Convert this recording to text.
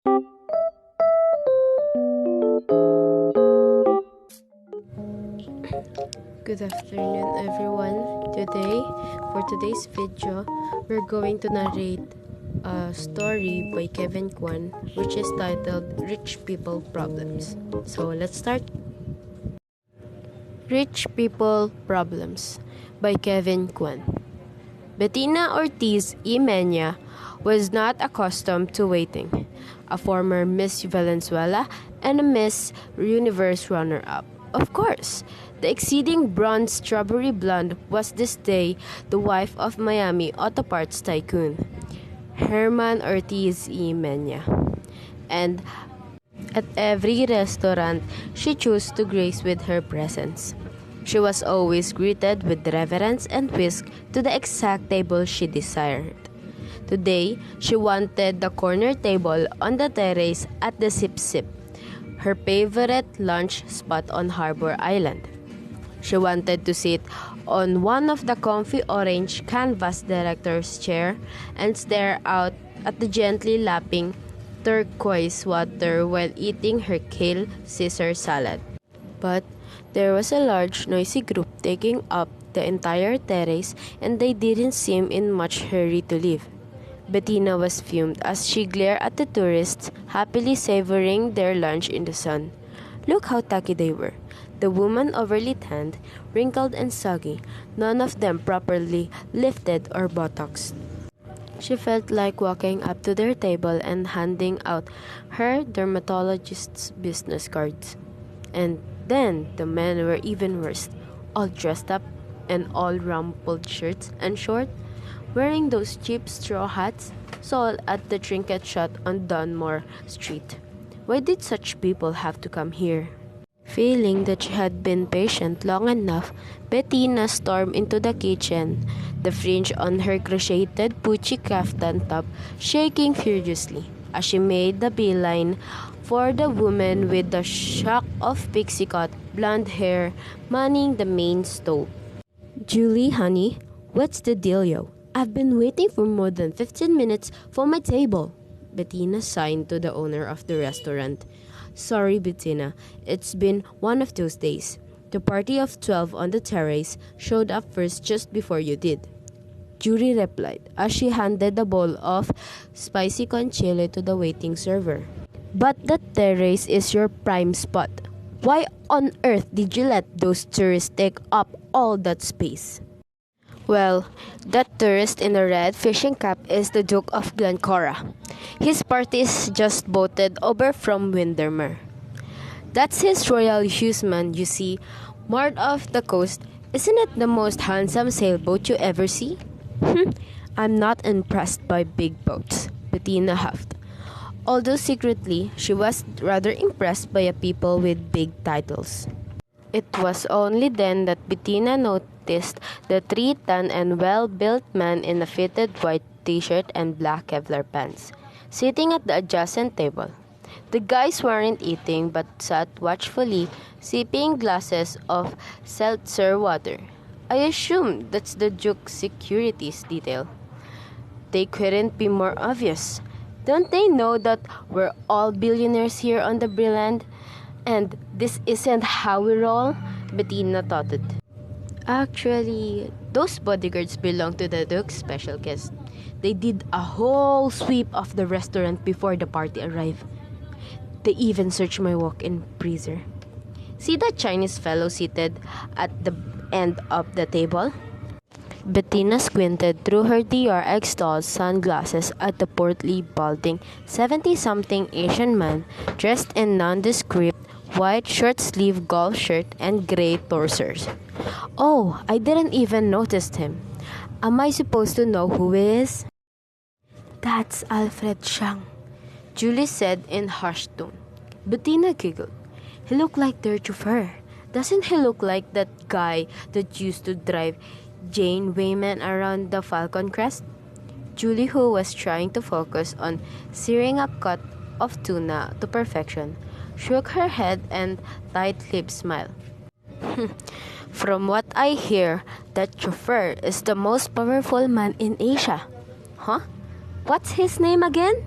Good afternoon, everyone. For today's video, we're going to narrate a story by Kwan, which is titled Rich People Problems. So let's start. Rich People Problems by Kwan. Bettina Ortiz y Mena was not accustomed to waiting. A former Miss Valenzuela and a Miss Universe runner-up. Of course, the exceeding blonde strawberry blonde was this day the wife of Miami auto parts tycoon, Herman Ortiz y Mena. And at every restaurant, she chose to grace with her presence. She was always greeted with reverence and whisked to the exact table she desired. Today, she wanted the corner table on the terrace at the Sip Sip, her favorite lunch spot on Harbor Island. She wanted to sit on one of the comfy orange canvas director's chair and stare out at the gently lapping turquoise water while eating her kale Caesar salad. But there was a large, noisy group taking up the entire terrace, and they didn't seem in much hurry to leave. Bettina was fumed as she glared at the tourists, happily savoring their lunch in the sun. Look how tacky they were. The women overly tanned, wrinkled and soggy, none of them properly lifted or botoxed. She felt like walking up to their table and handing out her dermatologist's business cards. And then the men were even worse, all dressed up in all rumpled shirts and shorts, wearing those cheap straw hats sold at the trinket shop on Dunmore Street. Why did such people have to come here? Feeling that she had been patient long enough, Bettina stormed into the kitchen, the fringe on her crocheted Pucci kaftan top shaking furiously as she made the beeline for the woman with the shock of pixie cut blonde hair manning the main stove. Julie, honey, what's the dealio? I've been waiting for more than 15 minutes for my table, Bettina signed to the owner of the restaurant. Sorry, Bettina, it's been one of those days. The party of 12 on the terrace showed up first just before you did, Julie replied as she handed the bowl of spicy con chile to the waiting server. But the terrace is your prime spot. Why on earth did you let those tourists take up all that space? Well, that tourist in a red fishing cap is the Duke of Glencora. His party is just boated over from Windermere. That's his Royal Hughesman, you see, moored off the coast. Isn't it the most handsome sailboat you ever see? I'm not impressed by big boats, Bettina huffed. Although secretly, she was rather impressed by a people with big titles. It was only then that Bettina noticed the 3-ton and well-built man in a fitted white t-shirt and black Kevlar pants, sitting at the adjacent table. The guys weren't eating but sat watchfully, sipping glasses of seltzer water. I assume that's the Duke's securities detail. They couldn't be more obvious. Don't they know that we're all billionaires here on the Brilland? And this isn't how we roll? Bettina thoughted. Actually, those bodyguards belong to the Duke's special guest. They did a whole sweep of the restaurant before the party arrived. They even searched my walk-in freezer. See that Chinese fellow seated at the end of the table? Bettina squinted through her DRX doll sunglasses at the portly, balding, 70-something Asian man dressed in nondescript white short-sleeve golf shirt and gray trousers. Oh, I didn't even notice him. Am I supposed to know who he is? That's Alfred Shang, Julie said in hushed tone. Bettina giggled. He looked like their chauffeur. Doesn't he look like that guy that used to drive Jane Wayman around the Falcon Crest? Julie, who was trying to focus on searing up cut of tuna to perfection, shook her head and tight-lipped smile. From what I hear, that chauffeur is the most powerful man in Asia. Huh? What's his name again?